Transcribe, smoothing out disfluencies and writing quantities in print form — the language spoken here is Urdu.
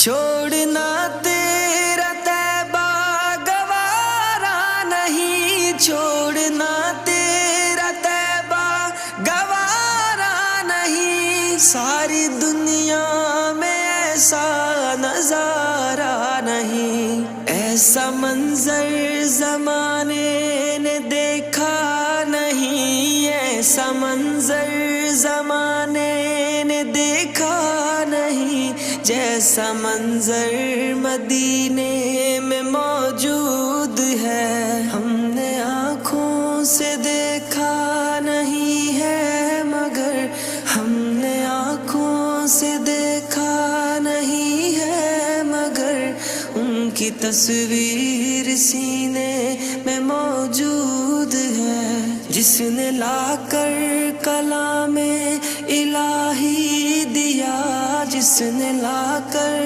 چھوڑنا تیرا طیبہ گوارا نہیں، چھوڑنا تیرا طیبہ گوارا نہیں، ساری دنیا میں ایسا نظارہ نہیں، ایسا منظر زمانے نے دیکھا نہیں، ایسا منظر زمانے نے دیکھا نہیں، جیسا منظر مدینے میں موجود ہے، ہم نے آنکھوں سے دیکھا نہیں ہے مگر، ہم نے آنکھوں سے دیکھا نہیں ہے مگر، ان کی تصویر سینے میں موجود ہے، جس نے لا کر کلام الہی دیا، جس نے لا کر